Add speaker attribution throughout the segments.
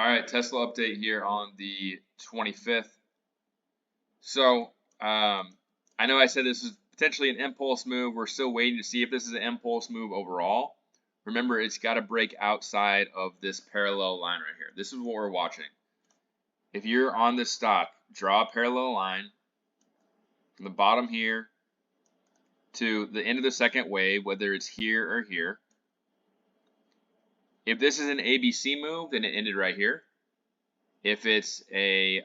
Speaker 1: All right, Tesla update here on the 25th. So, I know I said this is potentially an impulse move. We're still waiting to see if this is an impulse move overall. Remember, it's got to break outside of this parallel line right here. This is what we're watching. If you're on this stock, draw a parallel line from the bottom here to the end of the second wave, whether it's here or here. If this is an ABC move, then it ended right here. If it's a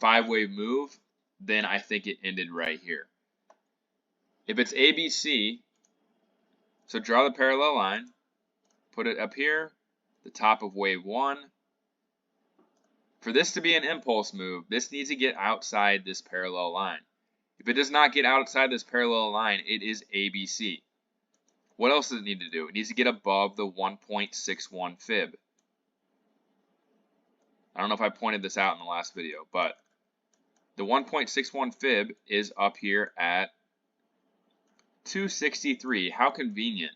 Speaker 1: 5-wave move, then I think it ended right here. If it's ABC, so draw the parallel line, put it up here, the top of wave 1. For this to be an impulse move, this needs to get outside this parallel line. If it does not get outside this parallel line, it is ABC. What else does it need to do? It needs to get above the 1.61 fib. I don't know if I pointed this out in the last video, but the 1.61 fib is up here at 263. How convenient.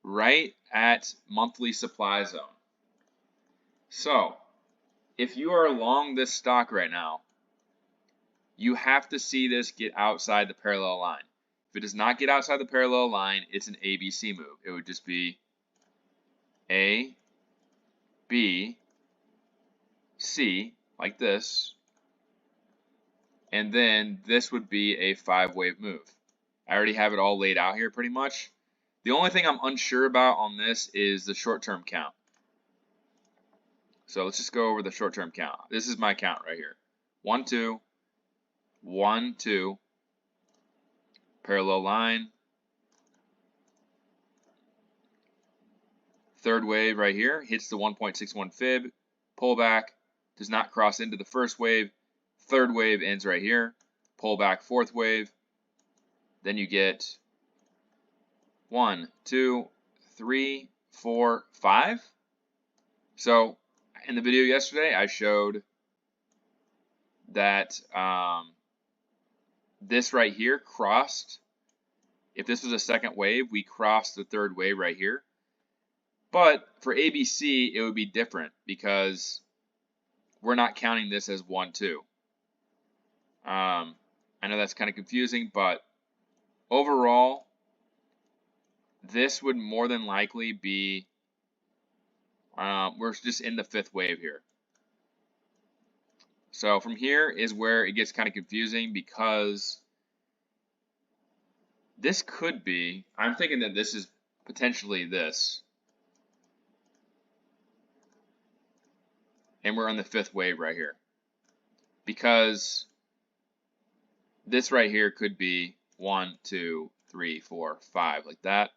Speaker 1: Right at monthly supply zone. So, if you are long this stock right now, you have to see this get outside the parallel line. If it does not get outside the parallel line, it's an ABC move. It would just be A, B, C, like this, and then this would be a 5-wave move. I already have it all laid out here pretty much. The only thing I'm unsure about on this is the short-term count. So let's just go over the short-term count. This is my count right here. 1, 2, 1, 2, parallel line. Third wave right here hits the 1.61 fib, pullback, does not cross into the first wave. Third wave ends right here, pullback, fourth wave. Then you get 1, 2, 3, 4, 5. So in the video yesterday, I showed that this right here crossed. If this was a second wave, we crossed the third wave right here. But for ABC, it would be different because we're not counting this as 1, 2. I know that's kind of confusing, but overall, this would more than likely be, we're just in the 5th wave here. So from here is where it gets kind of confusing because this could be, I'm thinking that this is potentially this. And we're on the 5th wave right here. Because this right here could be 1, 2, 3, 4, 5, like that.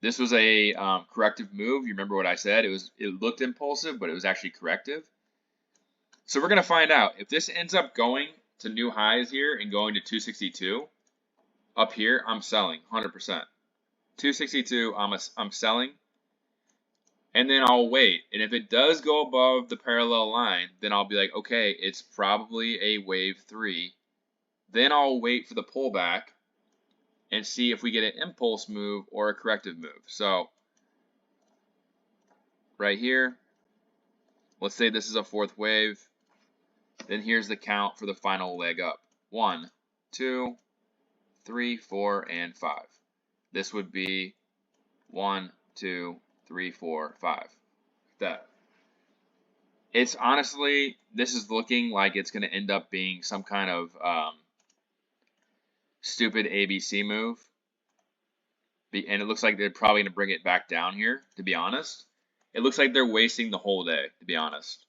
Speaker 1: This was a corrective move. You remember what I said? It looked impulsive, but it was actually corrective. So we're going to find out. If this ends up going to new highs here and going to 262, up here, I'm selling 100%. 262, I'm selling. And then I'll wait. And if it does go above the parallel line, then I'll be like, okay, it's probably a wave 3. Then I'll wait for the pullback and see if we get an impulse move or a corrective move. So right here, let's say this is a 4th wave. Then here's the count for the final leg up. 1, 2, 3, 4, and 5. This would be 1, 2, 3, 4, 5. That. It's honestly, this is looking like it's going to end up being some kind of stupid ABC move. And it looks like they're probably going to bring it back down here, to be honest. It looks like they're wasting the whole day, to be honest.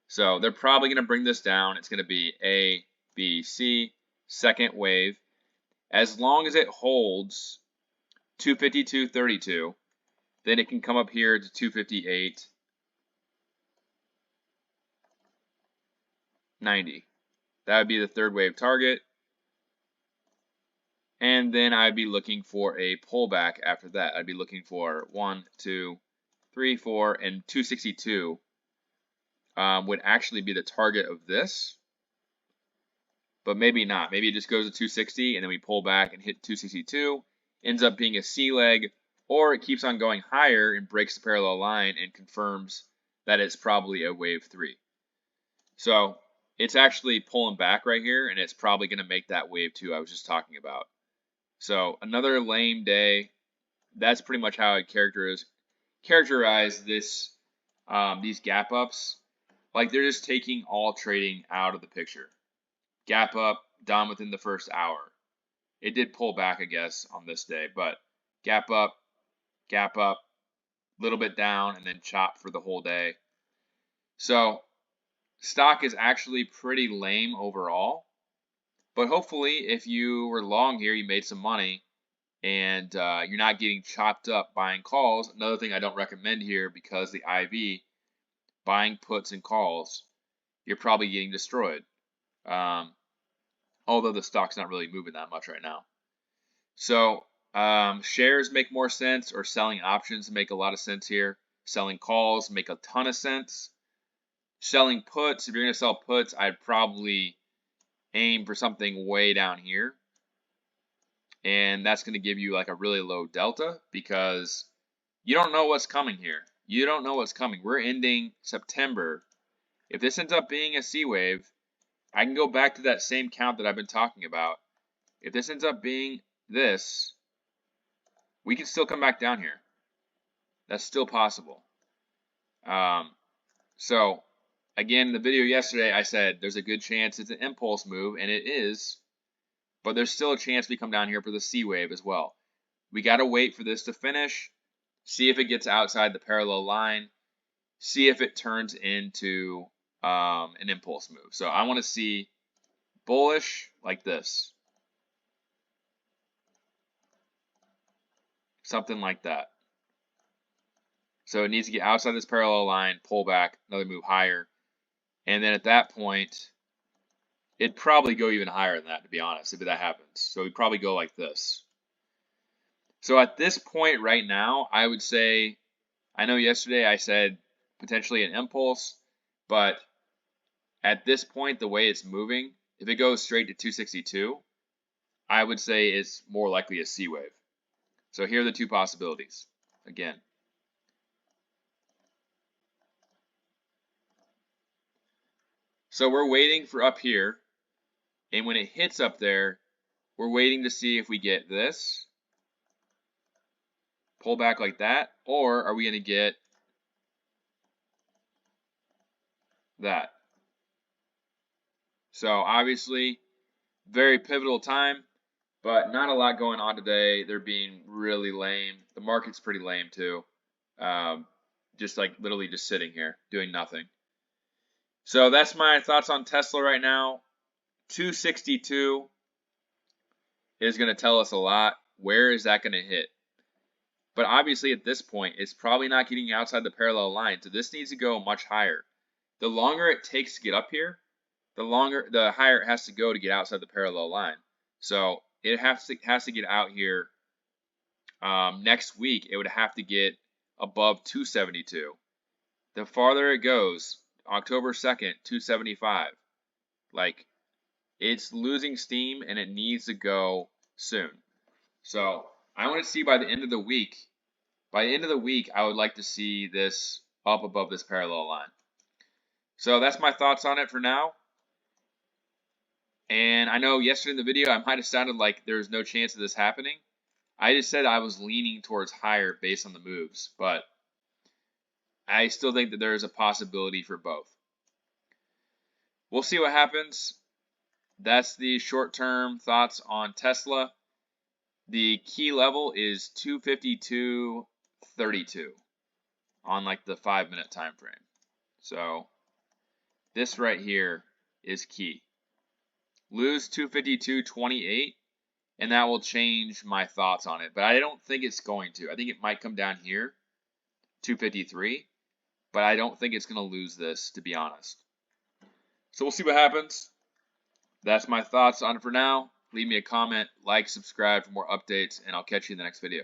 Speaker 1: So they're probably going to bring this down. It's going to be A, B, C, second wave. As long as it holds 252.32, then it can come up here to 258.90. That would be the third wave target. And then I'd be looking for a pullback after that. I'd be looking for 1, 2, 3, 4, and 262 would actually be the target of this. But maybe not. Maybe it just goes to 260 and then we pull back and hit 262. Ends up being a C leg, or it keeps on going higher and breaks the parallel line and confirms that it's probably a wave 3. So it's actually pulling back right here, and it's probably going to make that wave 2 I was just talking about. So another lame day. That's pretty much how I characterize this these gap ups. Like they're just taking all trading out of the picture. Gap up, done within the first hour. It did pull back, I guess, on this day, but gap up, a little bit down, and then chop for the whole day. So stock is actually pretty lame overall, but hopefully if you were long here, you made some money, and you're not getting chopped up buying calls. Another thing I don't recommend here, because the IV, buying puts and calls, you're probably getting destroyed. Although the stock's not really moving that much right now. So shares make more sense, or selling options make a lot of sense here. Selling calls make a ton of sense. Selling puts, if you're going to sell puts, I'd probably aim for something way down here. And that's going to give you like a really low delta, because you don't know what's coming here. You don't know what's coming. We're ending September. If this ends up being a C wave, I can go back to that same count that I've been talking about. If this ends up being this, we can still come back down here. That's still possible. So, again, in the video yesterday, I said there's a good chance it's an impulse move, and it is. But there's still a chance we come down here for the C wave as well. We got to wait for this to finish, see if it gets outside the parallel line, see if it turns into an impulse move. So I want to see bullish like this. Something like that. So it needs to get outside this parallel line, pull back, another move higher. And then at that point, it'd probably go even higher than that, to be honest, if that happens. So we'd probably go like this. So at this point right now, I would say, I know yesterday I said potentially an impulse, but at this point, the way it's moving, if it goes straight to 262, I would say it's more likely a C wave. So here are the two possibilities. Again, so we're waiting for up here, and when it hits up there, we're waiting to see if we get this, pull back like that, or are we going to get that? So obviously, very pivotal time, but not a lot going on today. They're being really lame. The market's pretty lame too. Just like literally just sitting here doing nothing. So that's my thoughts on Tesla right now. 262 is going to tell us a lot. Where is that going to hit? But obviously at this point, it's probably not getting outside the parallel line. So this needs to go much higher. The longer it takes to get up here, the higher it has to go to get outside the parallel line. So it has to get out here next week. It would have to get above 272. The farther it goes, October 2nd, 275. Like, it's losing steam, and it needs to go soon. So I want to see by the end of the week. By the end of the week, I would like to see this up above this parallel line. So that's my thoughts on it for now. And I know yesterday in the video, I might have sounded like there was no chance of this happening. I just said I was leaning towards higher based on the moves, but I still think that there is a possibility for both. We'll see what happens. That's the short-term thoughts on Tesla. The key level is 252.32 on like the 5-minute time frame. So this right here is key. Lose 252.28, and that will change my thoughts on it. But I don't think it's going to. I think it might come down here, 253, but I don't think it's going to lose this, to be honest. So we'll see what happens. That's my thoughts on it for now. Leave me a comment, like, subscribe for more updates, and I'll catch you in the next video.